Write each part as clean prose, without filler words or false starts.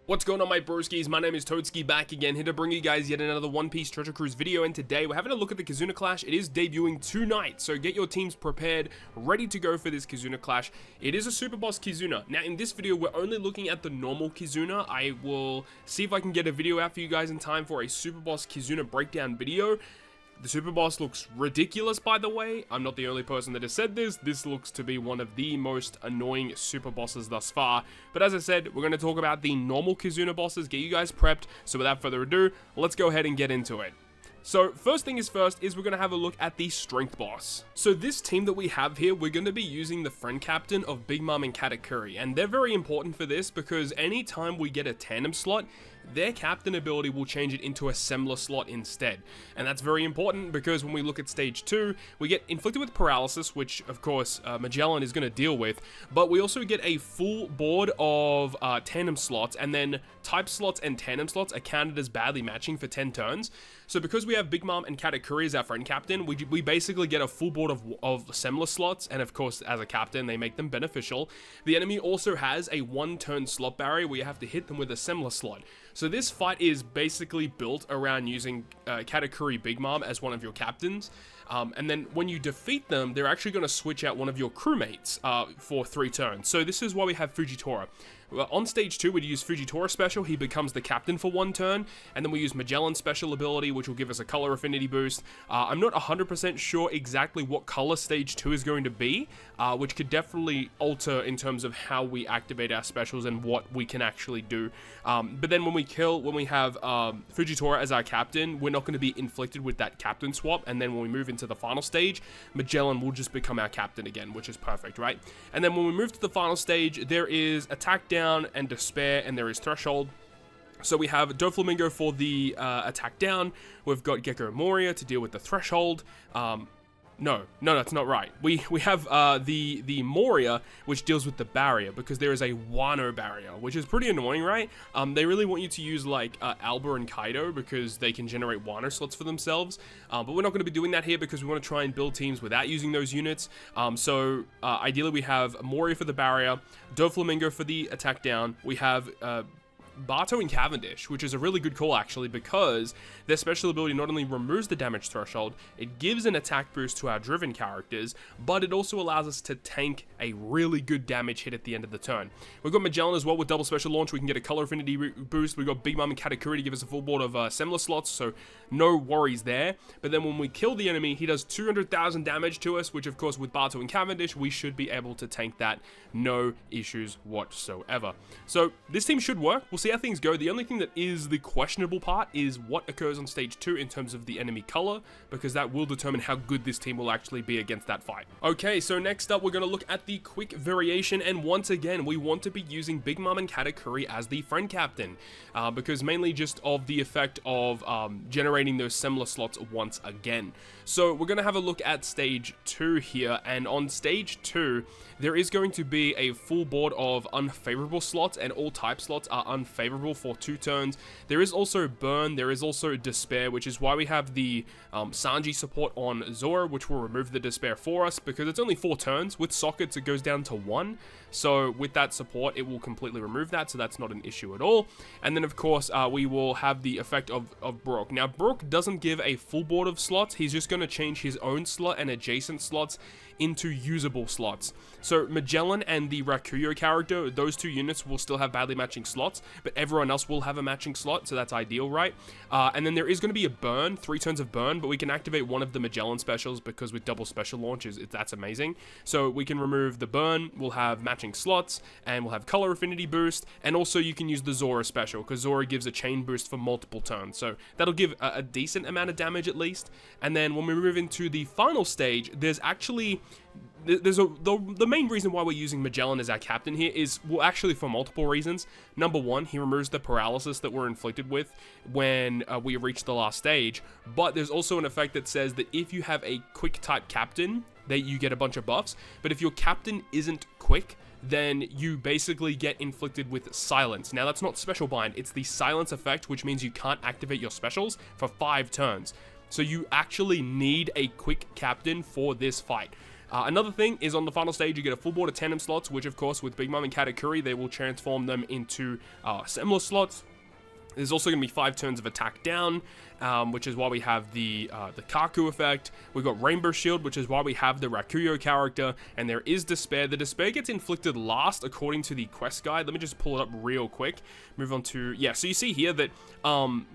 What's going on, my broskiis? My name is Toadski, back again, here to bring you guys yet another One Piece Treasure Cruise video, and today we're having a look at the KIZUNA Clash. It is debuting tonight, so get your teams prepared, ready to go for this KIZUNA Clash. It is a Super Boss KIZUNA. Now, in this video, we're only looking at the normal KIZUNA. I will see if I can get a video out for you guys in time for a Super Boss KIZUNA breakdown video. The Super Boss looks ridiculous, by the way. I'm not the only person that has said this. This looks to be one of the most annoying Super Bosses thus far. But as I said, we're going to talk about the normal KIZUNA bosses, get you guys prepped. So without further ado, let's go ahead and get into it. So first thing is first is we're going to have a look at the strength boss. So this team that we have here, we're going to be using the friend captain of Big Mom and Katakuri. And they're very important for this because anytime we get a tandem slot, their captain ability will change it into a similar slot instead. And that's very important because when we look at stage 2, we get inflicted with paralysis, which of course Magellan is going to deal with, but we also get a full board of tandem slots, and then type slots and tandem slots are counted as badly matching for 10 turns. So because we have Big Mom and Katakuri as our friend captain, we basically get a full board of similar slots, and of course as a captain they make them beneficial. The enemy also has a 1-turn slot barrier where you have to hit them with a similar slot. So this fight is basically built around using Katakuri Big Mom as one of your captains. And then when you defeat them, they're actually going to switch out one of your crewmates for 3 turns. So this is why we have Fujitora. On stage 2, we'd use Fujitora special, he becomes the captain for 1 turn, and then we use Magellan's special ability, which will give us a color affinity boost. I'm not 100% sure exactly what color stage 2 is going to be, which could definitely alter in terms of how we activate our specials and what we can actually do. But then when we have Fujitora as our captain, we're not going to be inflicted with that captain swap, and then when we move into the final stage, Magellan will just become our captain again, which is perfect, right? And then when we move to the final stage, there is Attack Down and Despair, and there is Threshold. So we have Doflamingo for the Attack Down, we've got Gecko Moria to deal with the Threshold. No, that's not right. We have the Moria, which deals with the barrier, because there is a Wano barrier, which is pretty annoying, right? They really want you to use like Alba and Kaido because they can generate Wano slots for themselves, but we're not going to be doing that here because we want to try and build teams without using those units. Ideally we have Moria for the barrier, Doflamingo for the Attack Down, we have Bato and Cavendish, which is a really good call actually because their special ability not only removes the damage threshold, it gives an attack boost to our driven characters, but it also allows us to tank a really good damage hit at the end of the turn. We've got Magellan as well with double special launch, we can get a color affinity boost. We've got Big Mom and Katakuri to give us a full board of similar slots, so no worries there. But then when we kill the enemy, he does 200,000 damage to us, which of course with Bato and Cavendish, we should be able to tank that, no issues whatsoever. So this team should work. We'll see how things go. The only thing that is the questionable part is what occurs on stage 2 in terms of the enemy color, because that will determine how good this team will actually be against that fight. Okay, so next up we're going to look at the quick variation, and once again we want to be using Big Mom and Katakuri as the friend captain, because mainly just of the effect of generating those similar slots once again. So we're going to have a look at stage 2 here, and on stage 2 there is going to be a full board of unfavorable slots, and all type slots are unfavorable for 2 turns. There is also Burn, there is also Despair, which is why we have the Sanji support on Zoro, which will remove the Despair for us, because it's only 4 turns. With Sockets it goes down to 1, so with that support it will completely remove that, so that's not an issue at all. And then of course we will have the effect of Brook. Now Brook doesn't give a full board of slots, he's just going to change his own slot and adjacent slots into usable slots. So Magellan and the Rakuyo character, those 2 units will still have badly matching slots, but everyone else will have a matching slot, so that's ideal, right? And then there is going to be a Burn, 3 turns of Burn, but we can activate one of the Magellan specials because with double special launches, that's amazing. So we can remove the Burn, we'll have matching slots, and we'll have color affinity boost, and also you can use the Zoro special, because Zoro gives a chain boost for multiple turns, so that'll give a decent amount of damage at least. And then when we move into the final stage, there's actually the main reason why we're using Magellan as our captain here is, well, actually for multiple reasons. Number 1, he removes the paralysis that we're inflicted with when we reach the last stage, but there's also an effect that says that if you have a quick type captain, that you get a bunch of buffs, but if your captain isn't quick, then you basically get inflicted with silence. Now that's not special bind, it's the silence effect, which means you can't activate your specials for 5 turns. So you actually need a quick captain for this fight. Another thing is on the final stage, you get a full board of tandem slots, which of course with Big Mom and Katakuri, they will transform them into similar slots. There's also going to be 5 turns of attack down, which is why we have the Kaku effect. We've got Rainbow Shield, which is why we have the Rakuyo character, and there is Despair. The Despair gets inflicted last according to the quest guide. Let me just pull it up real quick. Move on to, yeah, so you see here that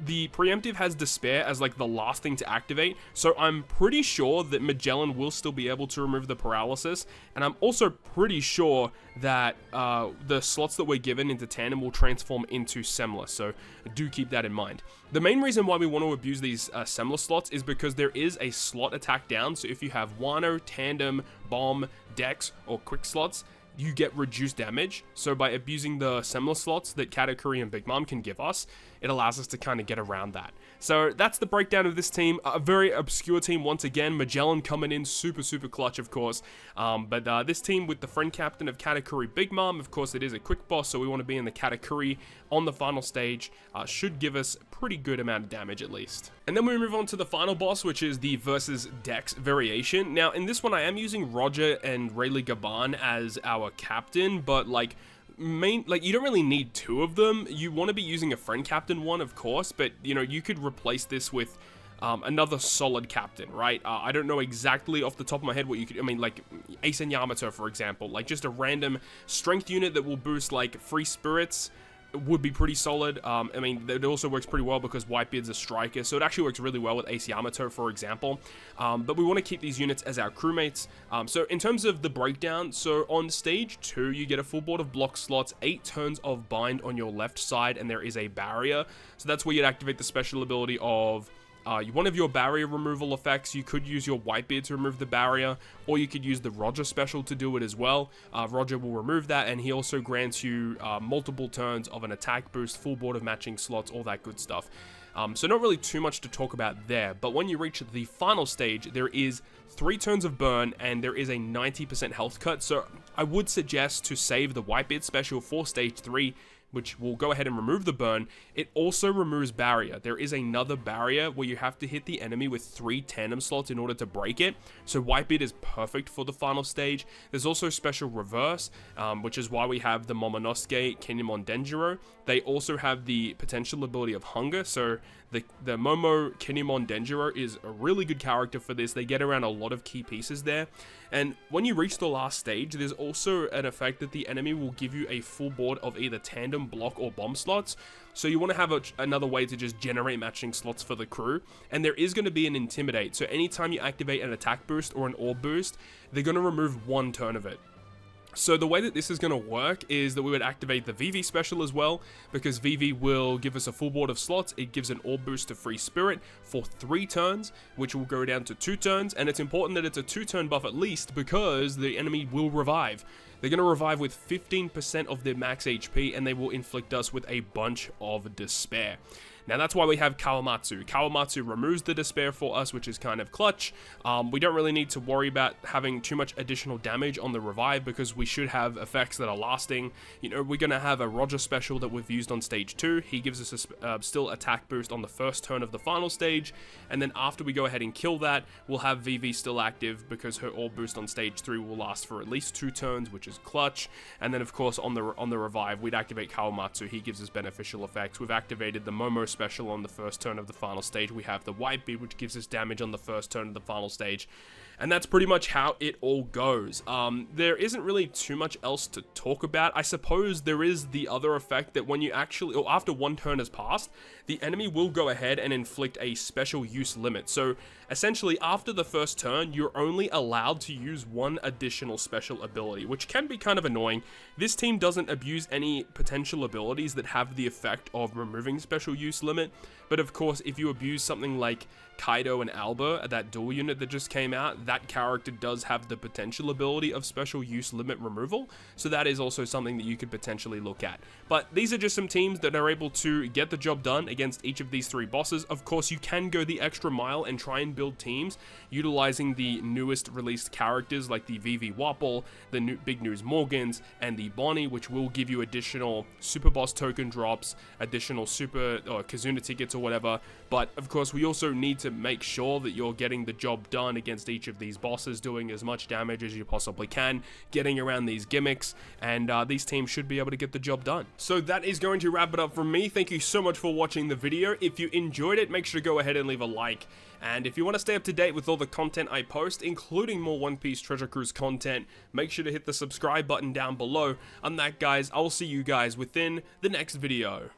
the Preemptive has Despair as like the last thing to activate, so I'm pretty sure that Magellan will still be able to remove the Paralysis, and I'm also pretty sure that the slots that we're given into Tandem will transform into Semler, so do keep that in mind. The main reason why we want to abuse these Semler slots is because there is a slot attack down, so if you have Wano, Tandem, Bomb, Dex, or Quick slots, you get reduced damage. So by abusing the Semler slots that Katakuri and Big Mom can give us, it allows us to kind of get around that. So that's the breakdown of this team. A very obscure team once again. Magellan coming in super clutch, of course. But this team with the friend captain of Katakuri, Big Mom, of course it is a quick boss, so we want to be in the Katakuri on the final stage. Should give us pretty good amount of damage at least. And then we move on to the final boss, which is the versus Dex variation. Now in this one I am using Roger and Rayleigh Gaban as our captain, but like you don't really need 2 of them. You want to be using a friend captain one, of course, but you know, you could replace this with another solid captain, right? I don't know exactly off the top of my head what you could, I mean, like Ace and Yamato, for example, like just a random strength unit that will boost like free spirits would be pretty solid. I mean, it also works pretty well because Whitebeard's a striker, so it actually works really well with Ace Yamato, for example. But we want to keep these units as our crewmates. So in terms of the breakdown, so on stage 2, you get a full board of block slots, 8 turns of bind on your left side, and there is a barrier. So that's where you'd activate the special ability of one of your barrier removal effects. You could use your Whitebeard to remove the barrier, or you could use the Roger special to do it as well. Roger will remove that, and he also grants you multiple turns of an attack boost, full board of matching slots, all that good stuff. So not really too much to talk about there, but when you reach the final stage, there is 3 turns of burn, and there is a 90% health cut, so I would suggest to save the Whitebeard special for stage 3, which will go ahead and remove the burn. It also removes barrier. There is another barrier where you have to hit the enemy with 3 tandem slots in order to break it. So Whitebeard is perfect for the final stage. There's also special reverse, which is why we have the Momonosuke Kinemon Denjiro. They also have the potential ability of hunger. So the Momo Kinemon Denjiro is a really good character for this. They get around a lot of key pieces there. And when you reach the last stage, there's also an effect that the enemy will give you a full board of either tandem, block, or bomb slots. So you want to have another way to just generate matching slots for the crew. And there is going to be an Intimidate. So anytime you activate an attack boost or an orb boost, they're going to remove 1 turn of it. So the way that this is going to work is that we would activate the VV special as well, because VV will give us a full board of slots. It gives an orb boost to free spirit for 3 turns, which will go down to 2 turns, and it's important that it's a 2-turn buff at least, because the enemy will revive. They're going to revive with 15% of their max HP, and they will inflict us with a bunch of despair. Now that's why we have Kawamatsu. Kawamatsu removes the despair for us, which is kind of clutch. We don't really need to worry about having too much additional damage on the revive, because we should have effects that are lasting. You know, we're going to have a Roger special that we've used on stage 2. He gives us a still attack boost on the first turn of the final stage, and then after we go ahead and kill that, we'll have VV still active, because her orb boost on stage 3 will last for at least 2 turns, which is clutch. And then of course on the revive, we'd activate Kawamatsu. He gives us beneficial effects. We've activated the Momo special on the first turn of the final stage. We have the Whitebeard, which gives us damage on the first turn of the final stage. And that's pretty much how it all goes. There isn't really too much else to talk about. I suppose there is the other effect that when you actually, or after 1 turn has passed, the enemy will go ahead and inflict a special use limit. So essentially, after the first turn, you're only allowed to use 1 additional special ability, which can be kind of annoying. This team doesn't abuse any potential abilities that have the effect of removing special use limit. But of course, if you abuse something like Kaido and Alba, that dual unit that just came out, that character does have the potential ability of special use limit removal, so that is also something that you could potentially look at. But these are just some teams that are able to get the job done against each of these 3 bosses. Of course, you can go the extra mile and try and build teams utilizing the newest released characters like the VV Wapple, the new Big News Morgans, and the Bonnie, which will give you additional super boss token drops, additional super or Kizuna tickets or whatever. But of course, we also need to make sure that you're getting the job done against each of these bosses, doing as much damage as you possibly can, getting around these gimmicks, and these teams should be able to get the job done. So that is going to wrap it up from me. Thank you so much for watching the video. If you enjoyed it, make sure to go ahead and leave a like. And if you want to stay up to date with all the content I post, including more One Piece Treasure Cruise content, make sure to hit the subscribe button down below. On that, guys, I will see you guys within the next video.